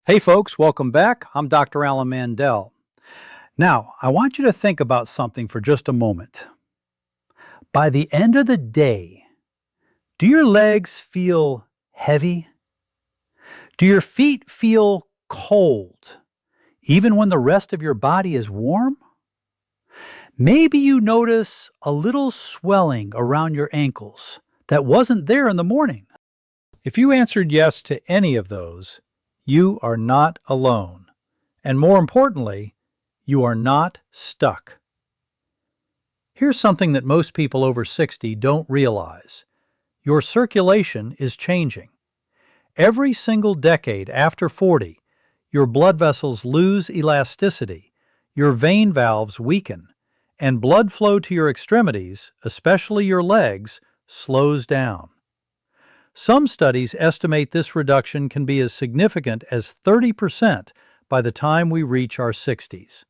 Hey folks, welcome back. I'm Dr. Alan Mandell. Now, I want you to think about something for just a moment. By the end of the day, do your legs feel heavy? Do your feet feel cold, even when the rest of your body is warm? Maybe you notice a little swelling around your ankles that wasn't there in the morning. If you answered yes to any of those, you are not alone. And more importantly, you are not stuck. Here's something that most people over 60 don't realize. Your circulation is changing. Every single decade after 40, your blood vessels lose elasticity, your vein valves weaken, and blood flow to your extremities, especially your legs, slows down. Some studies estimate this reduction can be as significant as 30% by the time we reach our 60s.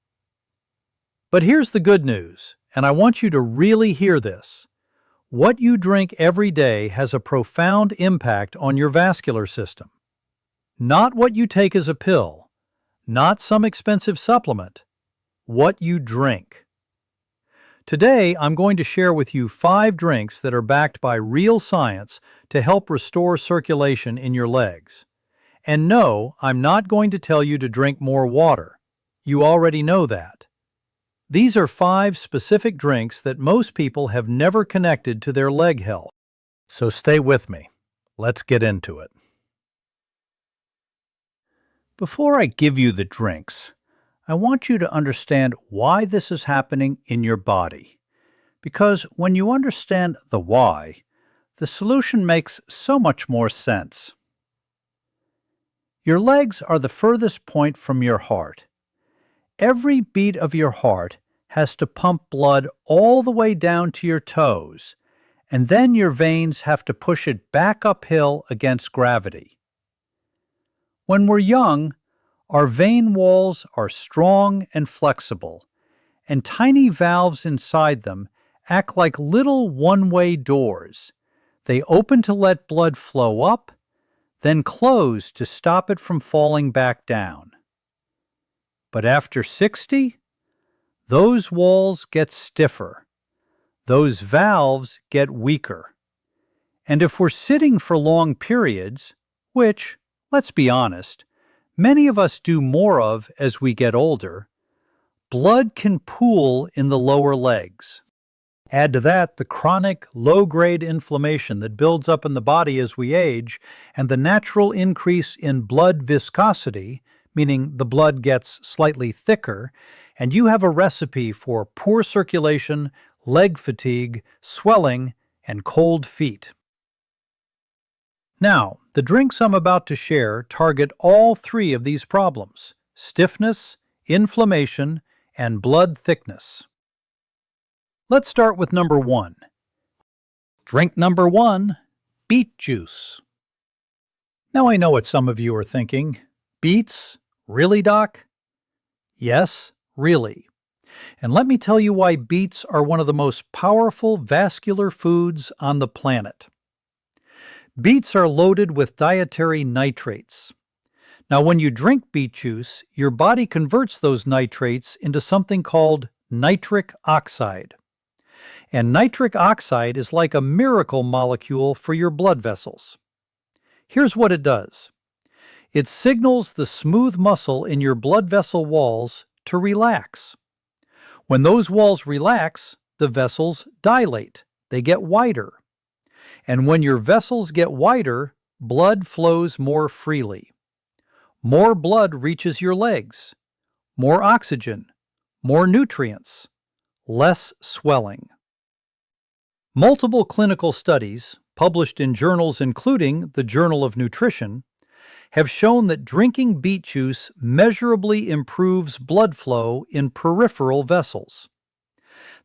But here's the good news, and I want you to really hear this. What you drink every day has a profound impact on your vascular system. Not what you take as a pill, not some expensive supplement, what you drink. Today, I'm going to share with you 5 drinks that are backed by real science to help restore circulation in your legs. And no, I'm not going to tell you to drink more water. You already know that. These are 5 specific drinks that most people have never connected to their leg health. So stay with me. Let's get into it. Before I give you the drinks, I want you to understand why this is happening in your body. Because when you understand the why, the solution makes so much more sense. Your legs are the furthest point from your heart. Every beat of your heart has to pump blood all the way down to your toes, and then your veins have to push it back uphill against gravity. When we're young, our vein walls are strong and flexible, and tiny valves inside them act like little one-way doors. They open to let blood flow up, then close to stop it from falling back down. But after 60, those walls get stiffer. Those valves get weaker. And if we're sitting for long periods, which, let's be honest, many of us do more of as we get older, blood can pool in the lower legs. Add to that the chronic, low-grade inflammation that builds up in the body as we age, and the natural increase in blood viscosity, meaning the blood gets slightly thicker, and you have a recipe for poor circulation, leg fatigue, swelling, and cold feet. Now, the drinks I'm about to share target all 3 of these problems: stiffness, inflammation, and blood thickness. Let's start with number 1. Drink number 1, beet juice. Now I know what some of you are thinking. Beets? Really, Doc? Yes, really. And let me tell you why beets are one of the most powerful vascular foods on the planet. Beets are loaded with dietary nitrates. Now, when you drink beet juice, your body converts those nitrates into something called nitric oxide. And nitric oxide is like a miracle molecule for your blood vessels. Here's what it does. It signals the smooth muscle in your blood vessel walls to relax. When those walls relax, the vessels dilate. They get wider. And when your vessels get wider, blood flows more freely. More blood reaches your legs. More oxygen. More nutrients. Less swelling. Multiple clinical studies, published in journals including the Journal of Nutrition, have shown that drinking beet juice measurably improves blood flow in peripheral vessels.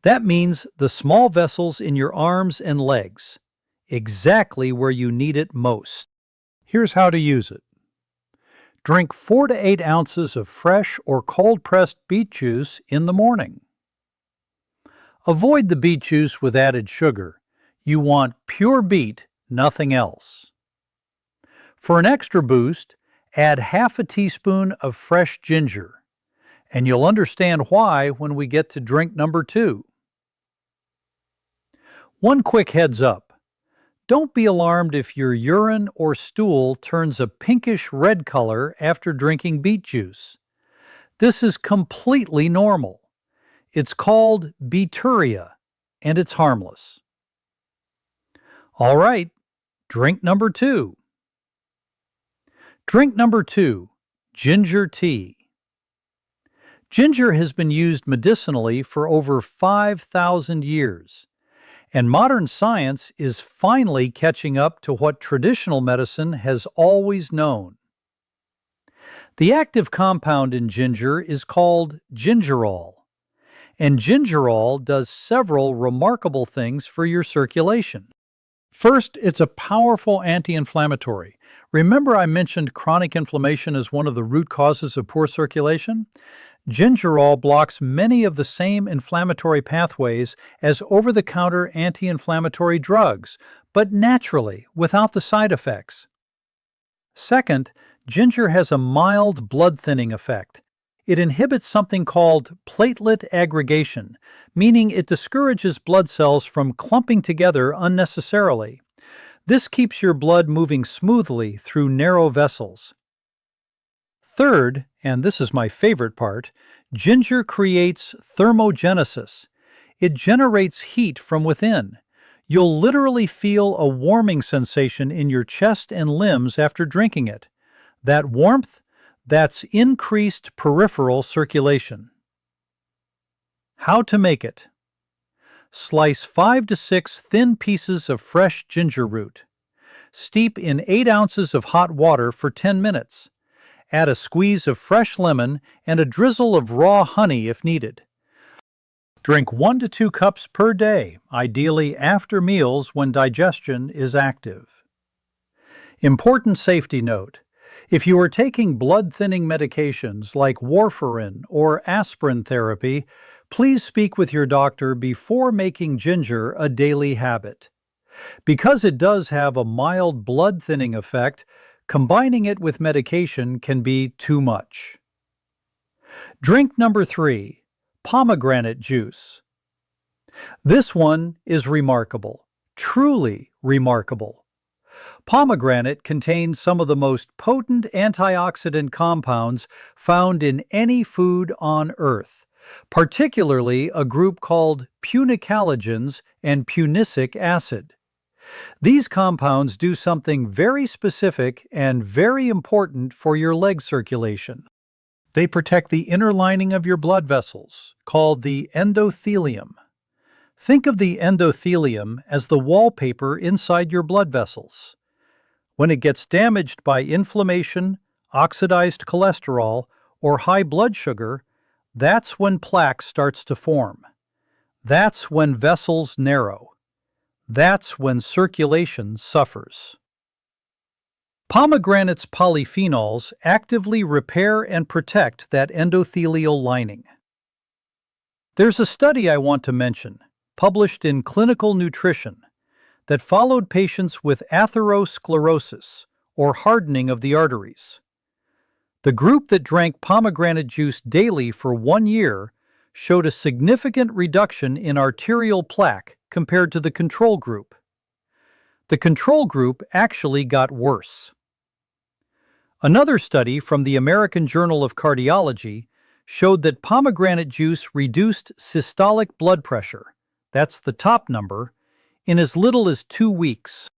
That means the small vessels in your arms and legs, exactly where you need it most. Here's how to use it. Drink 4 to 8 ounces of fresh or cold-pressed beet juice in the morning. Avoid the beet juice with added sugar. You want pure beet, nothing else. For an extra boost, Add half a teaspoon of fresh ginger, and you'll understand why when we get to drink number 2. One quick heads up. Don't be alarmed if your urine or stool turns a pinkish red color after drinking beet juice. This is completely normal. It's called beeturia, and it's harmless. All right, drink number 2. Drink number 2, ginger tea. Ginger has been used medicinally for over 5,000 years, and modern science is finally catching up to what traditional medicine has always known. The active compound in ginger is called gingerol, and gingerol does several remarkable things for your circulation. First, it's a powerful anti-inflammatory. Remember I mentioned chronic inflammation as one of the root causes of poor circulation? Gingerol blocks many of the same inflammatory pathways as over-the-counter anti-inflammatory drugs, but naturally, without the side effects. Second, ginger has a mild blood-thinning effect. It inhibits something called platelet aggregation, meaning it discourages blood cells from clumping together unnecessarily. This keeps your blood moving smoothly through narrow vessels. Third, and this is my favorite part, ginger creates thermogenesis. It generates heat from within. You'll literally feel a warming sensation in your chest and limbs after drinking it. That warmth, that's increased peripheral circulation. How to make it. Slice 5 to 6 thin pieces of fresh ginger root. Steep in 8 ounces of hot water for 10 minutes. Add a squeeze of fresh lemon and a drizzle of raw honey if needed. Drink 1 to 2 cups per day, ideally after meals when digestion is active. Important safety note. If you are taking blood-thinning medications like warfarin or aspirin therapy, please speak with your doctor before making ginger a daily habit. Because it does have a mild blood-thinning effect, combining it with medication can be too much. Drink number 3, pomegranate juice. This one is remarkable, truly remarkable. Pomegranate contains some of the most potent antioxidant compounds found in any food on Earth, particularly a group called punicalagins and punicic acid. These compounds do something very specific and very important for your leg circulation. They protect the inner lining of your blood vessels, called the endothelium. Think of the endothelium as the wallpaper inside your blood vessels. When it gets damaged by inflammation, oxidized cholesterol, or high blood sugar, that's when plaque starts to form. That's when vessels narrow. That's when circulation suffers. Pomegranate's polyphenols actively repair and protect that endothelial lining. There's a study I want to mention, published in Clinical Nutrition, that followed patients with atherosclerosis, or hardening of the arteries. The group that drank pomegranate juice daily for 1 year showed a significant reduction in arterial plaque compared to the control group. The control group actually got worse. Another study from the American Journal of Cardiology showed that pomegranate juice reduced systolic blood pressure, that's the top number, in as little as 2 weeks.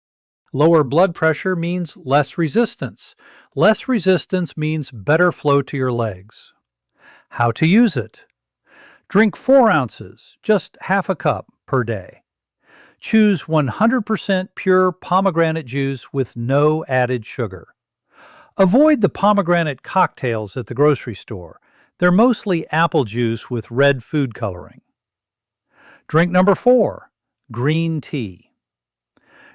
Lower blood pressure means less resistance. Less resistance means better flow to your legs. How to use it? Drink 4 ounces, just half a cup, per day. Choose 100% pure pomegranate juice with no added sugar. Avoid the pomegranate cocktails at the grocery store. They're mostly apple juice with red food coloring. Drink number 4, green tea.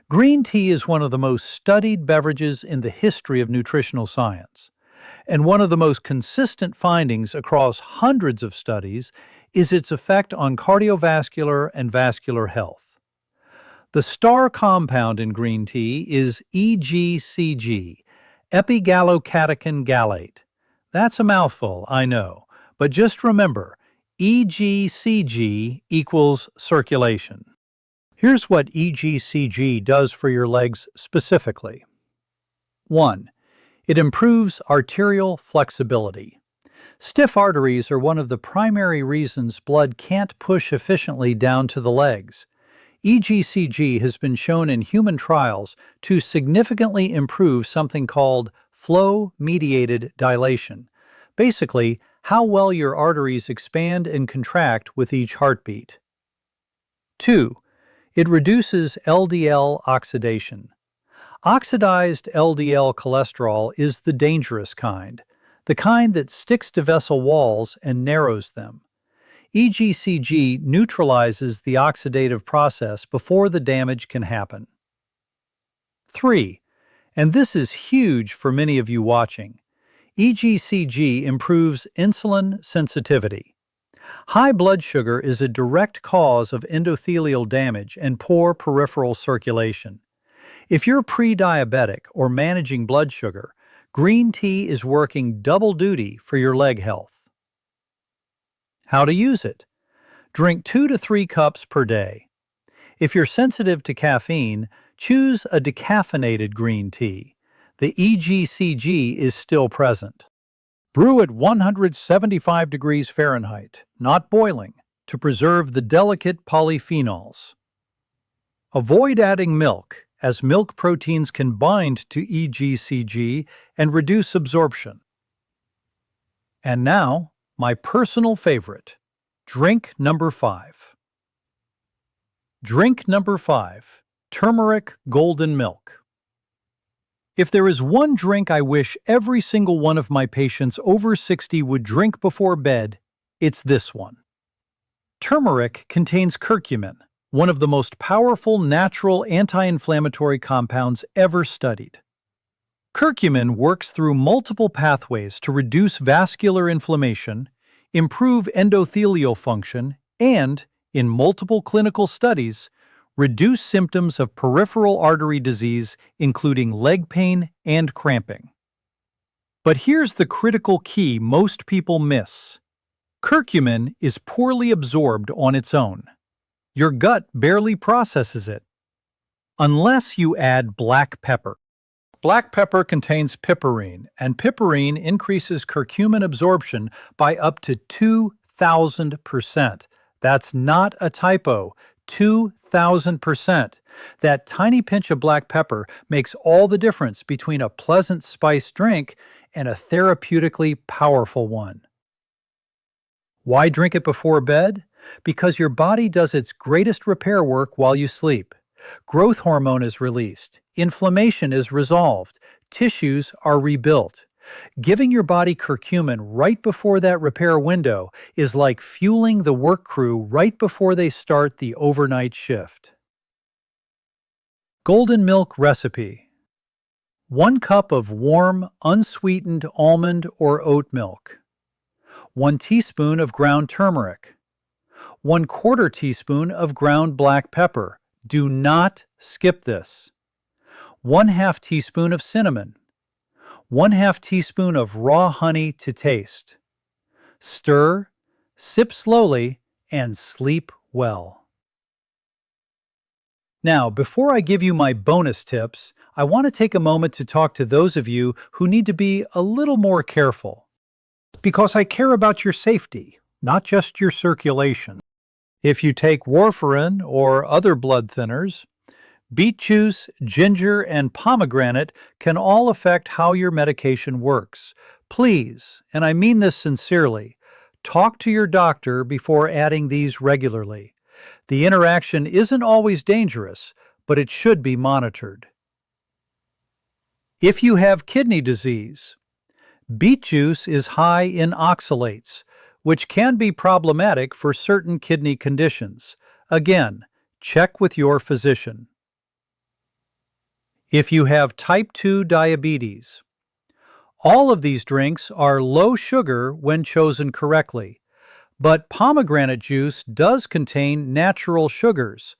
Green tea is one of the most studied beverages in the history of nutritional science, and one of the most consistent findings across hundreds of studies is its effect on cardiovascular and vascular health. The star compound in green tea is EGCG, epigallocatechin gallate. That's a mouthful, I know, but just remember, EGCG equals circulation. Here's what EGCG does for your legs specifically. 1. It improves arterial flexibility. Stiff arteries are one of the primary reasons blood can't push efficiently down to the legs. EGCG has been shown in human trials to significantly improve something called flow-mediated dilation. Basically, how well your arteries expand and contract with each heartbeat. 2. It reduces LDL oxidation. Oxidized LDL cholesterol is the dangerous kind, the kind that sticks to vessel walls and narrows them. EGCG neutralizes the oxidative process before the damage can happen. 3. And this is huge for many of you watching. EGCG improves insulin sensitivity. High blood sugar is a direct cause of endothelial damage and poor peripheral circulation. If you're pre-diabetic or managing blood sugar, green tea is working double duty for your leg health. How to use it? Drink 2 to 3 cups per day. If you're sensitive to caffeine, choose a decaffeinated green tea. The EGCG is still present. Brew at 175 degrees Fahrenheit, not boiling, to preserve the delicate polyphenols. Avoid adding milk, as milk proteins can bind to EGCG and reduce absorption. And now, my personal favorite, drink number 5. Drink number 5, turmeric golden milk. If there is one drink I wish every single one of my patients over 60 would drink before bed, it's this one. Turmeric contains curcumin, one of the most powerful natural anti-inflammatory compounds ever studied. Curcumin works through multiple pathways to reduce vascular inflammation, improve endothelial function, and, in multiple clinical studies, reduce symptoms of peripheral artery disease, including leg pain and cramping. But here's the critical key most people miss. Curcumin is poorly absorbed on its own. Your gut barely processes it, unless you add black pepper. Black pepper contains piperine, and piperine increases curcumin absorption by up to 2,000%. That's not a typo, 2,000%. That tiny pinch of black pepper makes all the difference between a pleasant spiced drink and a therapeutically powerful one. Why drink it before bed? Because your body does its greatest repair work while you sleep. Growth hormone is released, inflammation is resolved, tissues are rebuilt. Giving your body curcumin right before that repair window is like fueling the work crew right before they start the overnight shift. Golden milk recipe. 1 cup of warm, unsweetened almond or oat milk. 1 teaspoon of ground turmeric. 1/4 teaspoon of ground black pepper. Do not skip this. 1/2 teaspoon of cinnamon. 1/2 teaspoon of raw honey to taste. Stir, sip slowly, and sleep well. Now, before I give you my bonus tips, I want to take a moment to talk to those of you who need to be a little more careful. Because I care about your safety, not just your circulation. If you take warfarin or other blood thinners, beet juice, ginger, and pomegranate can all affect how your medication works. Please, and I mean this sincerely, talk to your doctor before adding these regularly. The interaction isn't always dangerous, but it should be monitored. If you have kidney disease, beet juice is high in oxalates, which can be problematic for certain kidney conditions. Again, check with your physician. If you have type 2 diabetes, all of these drinks are low sugar when chosen correctly, but pomegranate juice does contain natural sugars.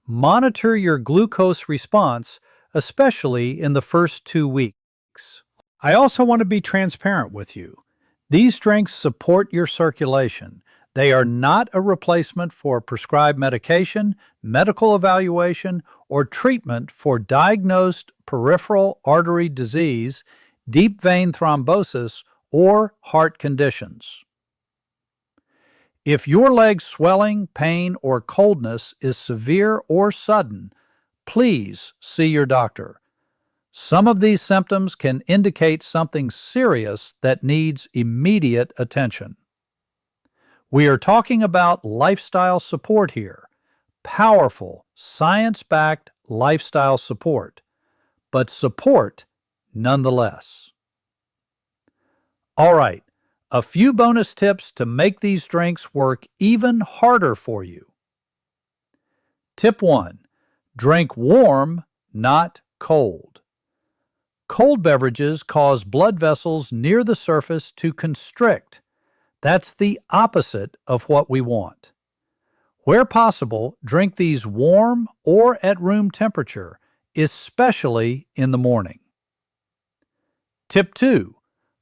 Monitor your glucose response, especially in the first 2 weeks. I also want to be transparent with you. These drinks support your circulation. They are not a replacement for prescribed medication, medical evaluation, or treatment for diagnosed peripheral artery disease, deep vein thrombosis, or heart conditions. If your leg swelling, pain, or coldness is severe or sudden, please see your doctor. Some of these symptoms can indicate something serious that needs immediate attention. We are talking about lifestyle support here, powerful, science-backed lifestyle support, but support nonetheless. All right, a few bonus tips to make these drinks work even harder for you. Tip 1. Drink warm, not cold. Cold beverages cause blood vessels near the surface to constrict. That's the opposite of what we want. Where possible, drink these warm or at room temperature, especially in the morning. Tip 2.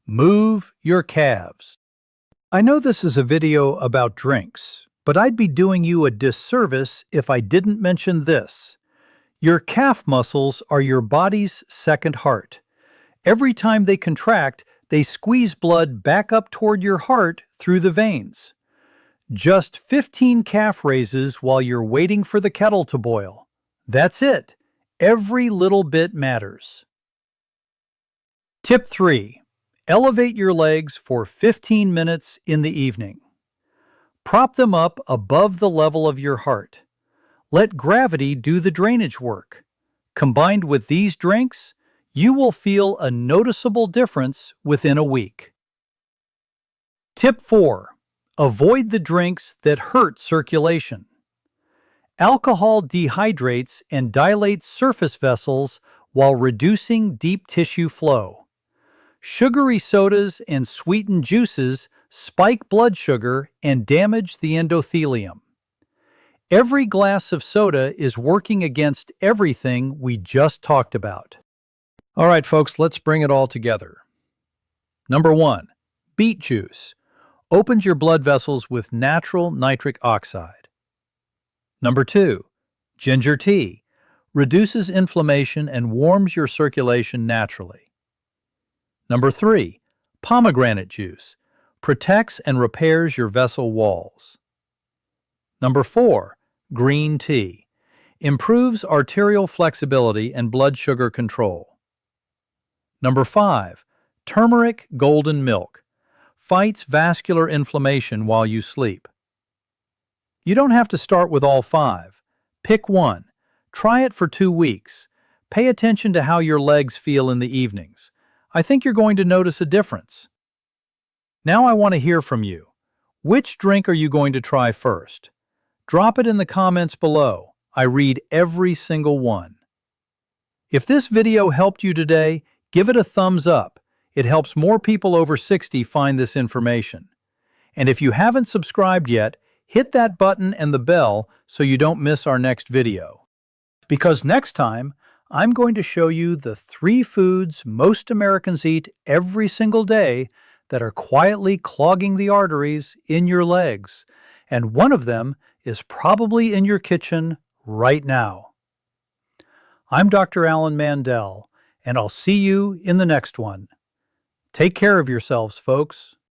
Move your calves. I know this is a video about drinks, but I'd be doing you a disservice if I didn't mention this. Your calf muscles are your body's second heart. Every time they contract, they squeeze blood back up toward your heart through the veins. Just 15 calf raises while you're waiting for the kettle to boil. That's it. Every little bit matters. Tip 3. Elevate your legs for 15 minutes in the evening. Prop them up above the level of your heart. Let gravity do the drainage work. Combined with these drinks, you will feel a noticeable difference within a week. Tip 4. Avoid the drinks that hurt circulation. Alcohol dehydrates and dilates surface vessels while reducing deep tissue flow. Sugary sodas and sweetened juices spike blood sugar and damage the endothelium. Every glass of soda is working against everything we just talked about. All right, folks, let's bring it all together. Number 1, beet juice. Opens your blood vessels with natural nitric oxide. Number 2, ginger tea. Reduces inflammation and warms your circulation naturally. Number 3, pomegranate juice. Protects and repairs your vessel walls. Number 4, green tea. Improves arterial flexibility and blood sugar control. Number 5, turmeric golden milk. Fights vascular inflammation while you sleep. You don't have to start with all 5. Pick one. Try it for 2 weeks. Pay attention to how your legs feel in the evenings. I think you're going to notice a difference. Now I want to hear from you. Which drink are you going to try first? Drop it in the comments below. I read every single one. If this video helped you today, give it a thumbs up. It helps more people over 60 find this information. And if you haven't subscribed yet, hit that button and the bell so you don't miss our next video. Because next time, I'm going to show you the 3 foods most Americans eat every single day that are quietly clogging the arteries in your legs. And one of them is probably in your kitchen right now. I'm Dr. Alan Mandell, and I'll see you in the next one. Take care of yourselves, folks.